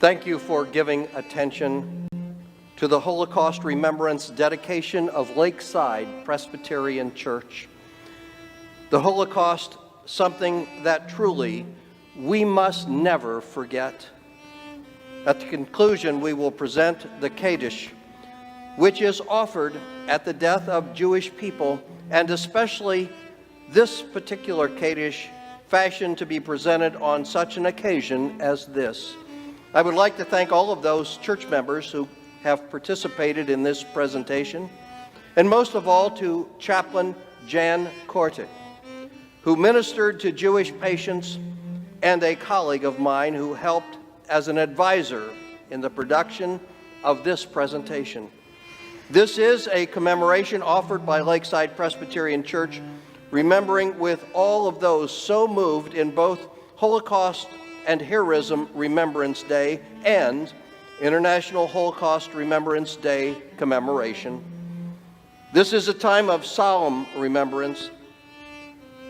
Thank you for giving attention to the Holocaust Remembrance dedication of Lakeside Presbyterian Church. The Holocaust, something that truly we must never forget. At the conclusion, we will present the Kaddish, which is offered at the death of Jewish people, and especially this particular Kaddish fashioned to be presented on such an occasion as this. I would like to thank all of those church members who have participated in this presentation, and most of all to Chaplain Jan Kortik, who ministered to Jewish patients, and a colleague of mine who helped as an advisor in the production of this presentation. This is a commemoration offered by Lakeside Presbyterian Church, remembering with all of those so moved in both Holocaust and Heroism Remembrance Day and International Holocaust Remembrance Day commemoration. This is a time of solemn remembrance,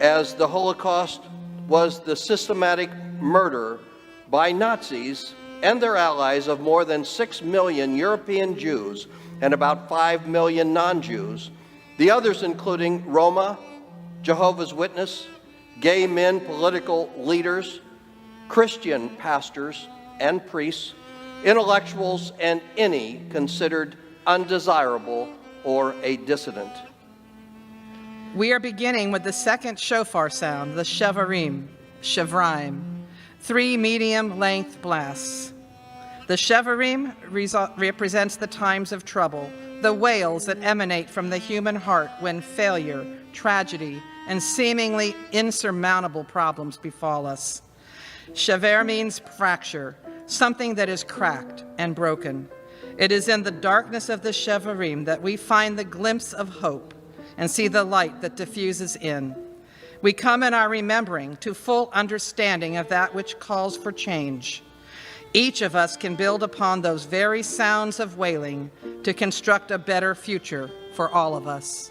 as the Holocaust was the systematic murder by Nazis and their allies of more than 6 million European Jews and about 5 million non-Jews, the others including Roma, Jehovah's Witness, gay men, political leaders, Christian pastors and priests, intellectuals, and any considered undesirable or a dissident. We are beginning with the second shofar sound, the Shevarim, 3 medium-length blasts. The Shevarim represents the times of trouble, the wails that emanate from the human heart when failure, tragedy, and seemingly insurmountable problems befall us. Shever means fracture, something that is cracked and broken. It is in the darkness of the Shevarim that we find the glimpse of hope and see the light that diffuses in. We come in our remembering to full understanding of that which calls for change. Each of us can build upon those very sounds of wailing to construct a better future for all of us.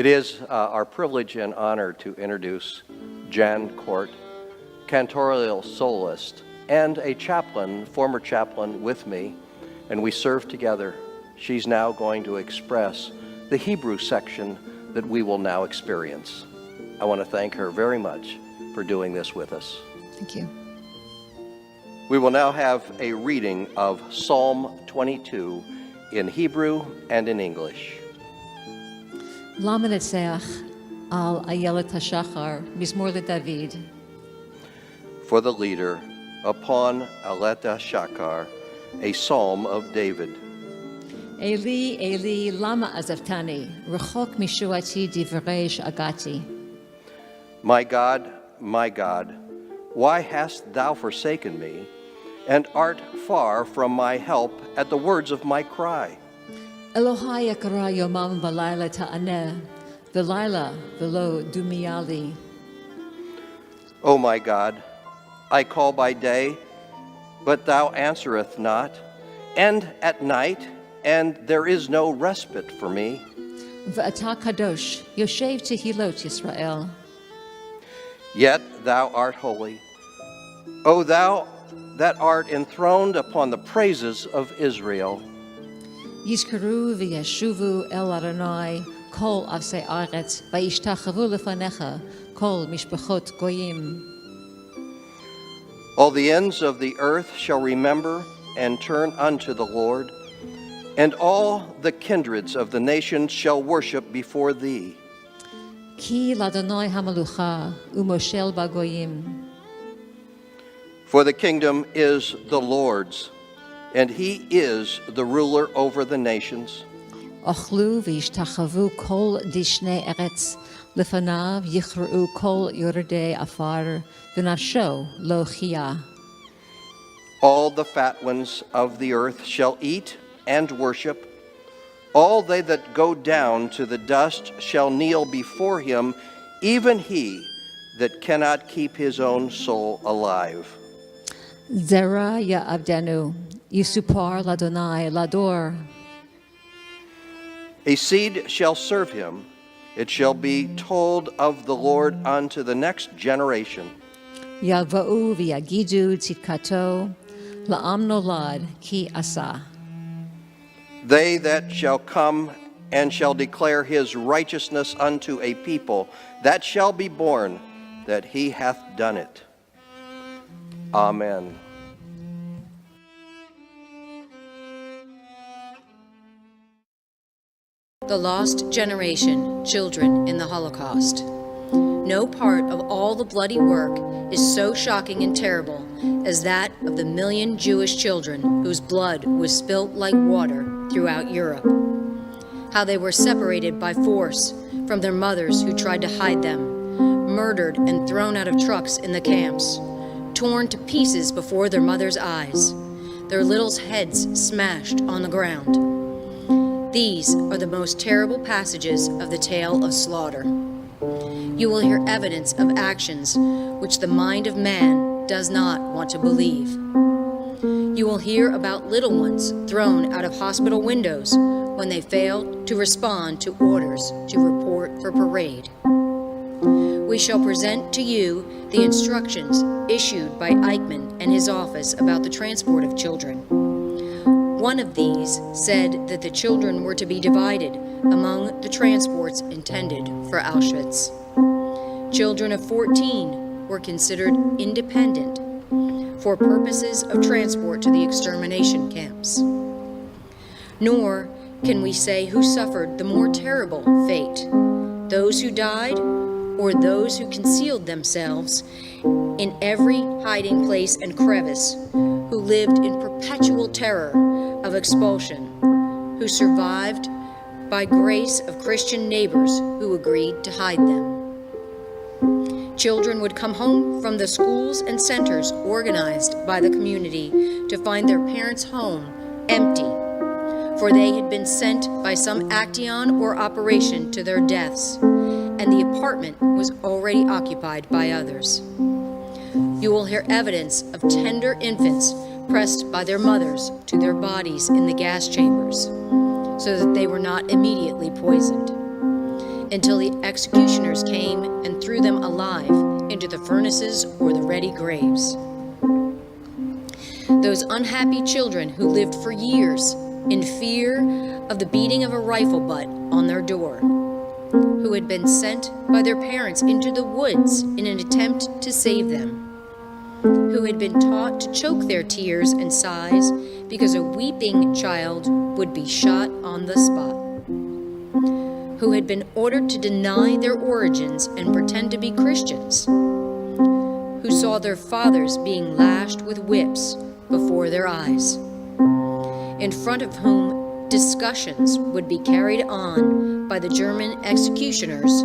It is our privilege and honor to introduce Jan Court, cantorial soloist, and a chaplain, former chaplain with me, and we serve together. She's now going to express the Hebrew section that we will now experience. I want to thank her very much for doing this with us. Thank you. We will now have a reading of Psalm 22 in Hebrew and in English. Lamanetzeach al Ayelet HaShachar, Mizmor LeDavid. For the leader, upon Aleta Shakar, a psalm of David. Eli, Eli, lama azavtani, rechok mishuati divrei agati. My God, why hast thou forsaken me, and art far from my help at the words of my cry? Elohai yakara yomam v'layla ta'aneh, v'layla v'lo dumiali. O my God, I call by day, but thou answereth not, and at night, and there is no respite for me. V'ata kadosh, yoshev tehilot Yisrael. Yet thou art holy, O thou that art enthroned upon the praises of Israel. Yizkaru v'yeshuvu el Adonai, kol avsei aretz, v'yishtachavu lefanecha, kol mishpachot goyim. All the ends of the earth shall remember and turn unto the Lord, and all the kindreds of the nations shall worship before thee. Ki l'Adonai hamalucha, umoshel bagoyim. For the kingdom is the Lord's, and he is the ruler over the nations. Ochlu v'yishtachavu kol dishnei eretz, lefanav yichra'u kol yordei afar, v'nasho lo chia. All the fat ones of the earth shall eat and worship. All they that go down to the dust shall kneel before him, even he that cannot keep his own soul alive. Zera Ya'avdenu, Yisupar Ladonai Lador. A seed shall serve him. It shall be told of the Lord unto the next generation. Yava'u V'yagidu Tzidkato, La'am Nolad Ki Asa. They that shall come and shall declare his righteousness unto a people, that shall be born, that he hath done it. Amen. The Lost Generation, Children in the Holocaust. No part of all the bloody work is so shocking and terrible as that of the 1 million Jewish children whose blood was spilt like water throughout Europe. How they were separated by force from their mothers who tried to hide them, murdered and thrown out of trucks in the camps, torn to pieces before their mothers' eyes, their little heads smashed on the ground. These are the most terrible passages of the tale of slaughter. You will hear evidence of actions which the mind of man does not want to believe. You will hear about little ones thrown out of hospital windows when they failed to respond to orders to report for parade. We shall present to you the instructions issued by Eichmann and his office about the transport of children. One of these said that the children were to be divided among the transports intended for Auschwitz. Children of 14 were considered independent for purposes of transport to the extermination camps. Nor can we say who suffered the more terrible fate, those who died or those who concealed themselves in every hiding place and crevice, who lived in perpetual terror of expulsion, who survived by grace of Christian neighbors who agreed to hide them. Children would come home from the schools and centers organized by the community to find their parents' home empty, for they had been sent by some action or operation to their deaths, and the apartment was already occupied by others. You will hear evidence of tender infants pressed by their mothers to their bodies in the gas chambers, so that they were not immediately poisoned, until the executioners came and threw them alive into the furnaces or the ready graves. Those unhappy children who lived for years in fear of the beating of a rifle butt on their door, who had been sent by their parents into the woods in an attempt to save them, who had been taught to choke their tears and sighs because a weeping child would be shot on the spot, who had been ordered to deny their origins and pretend to be Christians, who saw their fathers being lashed with whips before their eyes, in front of whom discussions would be carried on by the German executioners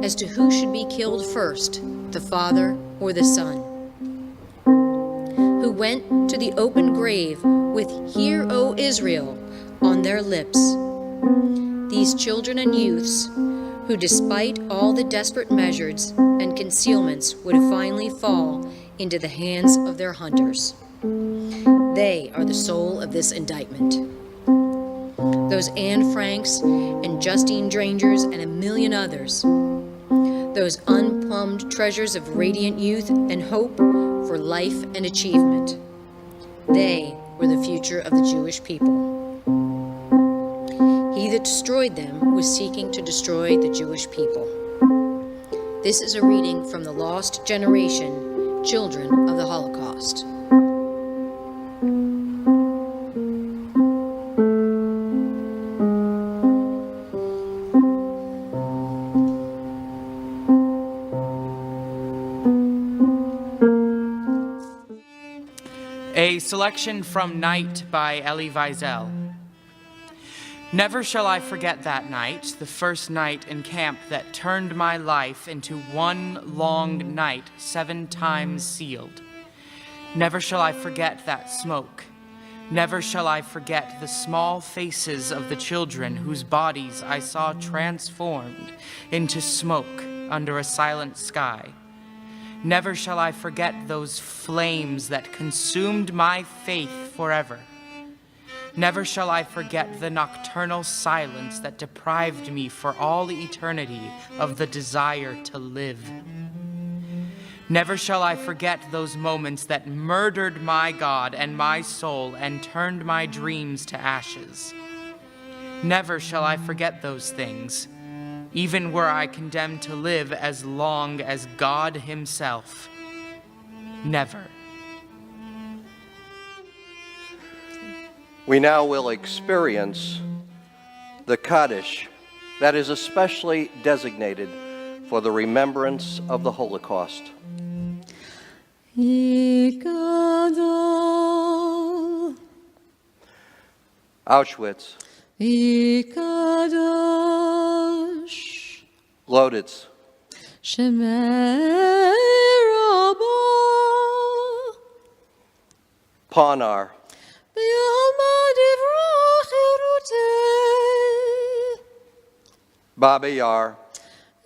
as to who should be killed first, the father or the son, who went to the open grave with "Hear, O Israel" on their lips. These children and youths, who despite all the desperate measures and concealments would finally fall into the hands of their hunters. They are the soul of this indictment. Those Anne Franks and Justine Drangers and a million others, those unplumbed treasures of radiant youth and hope for life and achievement. They were the future of the Jewish people. He that destroyed them was seeking to destroy the Jewish people. This is a reading from The Lost Generation, Children of the Holocaust. A selection from Night by Elie Wiesel. Never shall I forget that night, the first night in camp that turned my life into one long night 7 times sealed. Never shall I forget that smoke. Never shall I forget the small faces of the children whose bodies I saw transformed into smoke under a silent sky. Never shall I forget those flames that consumed my faith forever. Never shall I forget the nocturnal silence that deprived me for all eternity of the desire to live. Never shall I forget those moments that murdered my God and my soul and turned my dreams to ashes. Never shall I forget those things, even were I condemned to live as long as God himself. Never. We now will experience the Kaddish that is especially designated for the remembrance of the Holocaust. Yikadol, Auschwitz, Yikadosh, Loditz, Shemei Rabba, Ponar, B'yalma divrach Yeruteh, Baba Yar,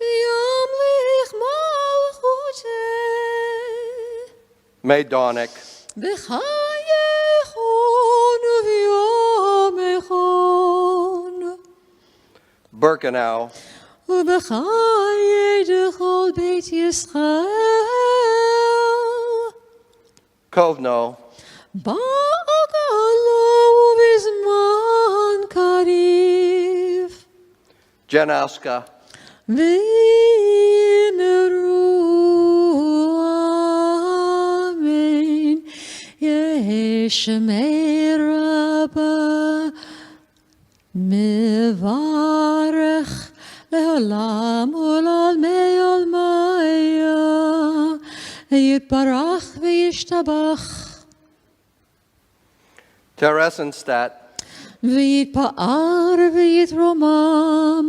B'yamlich malchuteh, Majdanek, B'chayechon u'v'yomechon, Birkenau, ובחיי דכל בית ישראל, Kovno, בעגלו ובזמן קריב, Janowska, ואמרו אמן, יש שמי רבה, מברך לעולם ולעולמי עולמיה, יתברך וישתבח, Theresienstadt, ויתפאר ויתרומם,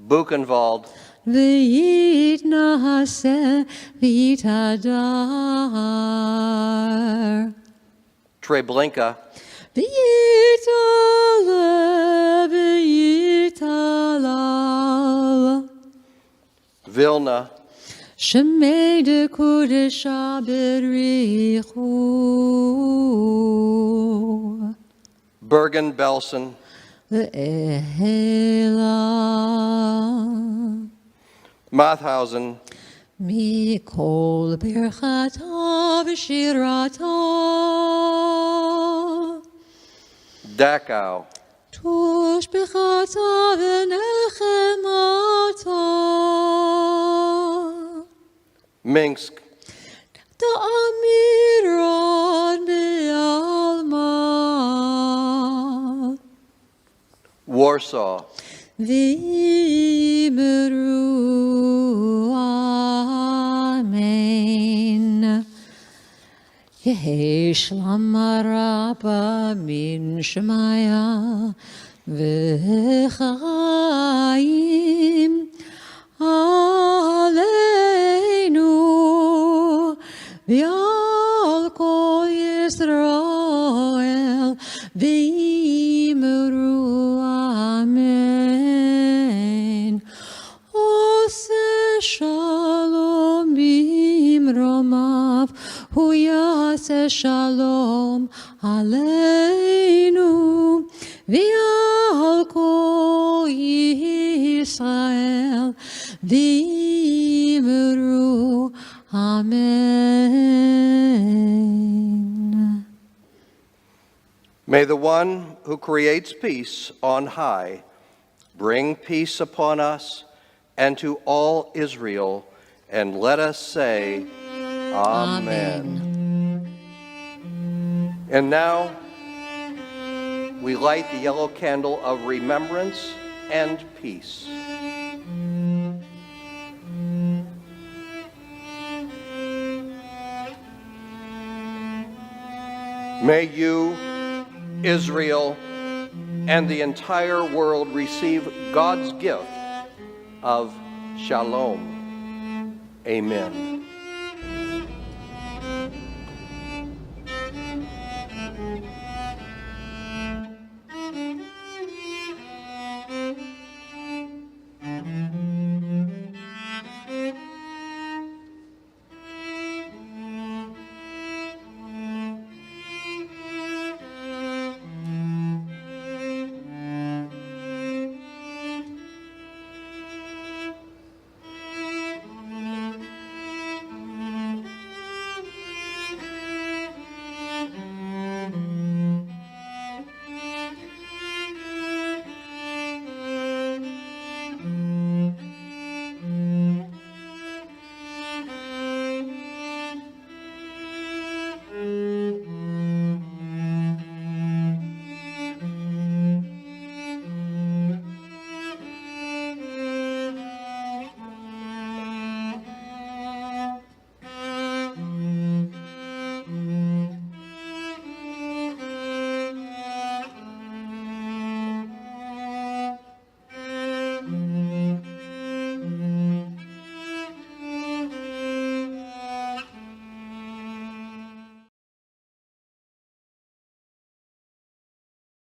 Buchenwald, ויתנשא ויתהדר, Treblinka, ויתעלה ויתהלל, Vilna, שמי דקודשה בריחו, Bergen-Belsen, ואלה Mauthausen, מכל ברכתה ושירתה, Dachau, תושבחתה ונחמתה, Minsk, תאמירן בעלמא, Warsaw, ואמרו אמן. יש למרבה מן שמיה וחיים עלינו ועל כל ישראל ואמרו אמן. עושה שלום במרומיו הוא יעשה שלום עלינו ועל כל ישראל ואמרו אמן. May the one who creates peace on high bring peace upon us and to all Israel, and let us say, Amen. And now, we light the yellow candle of remembrance and peace. May you, Israel, and the entire world receive God's gift of shalom. Amen.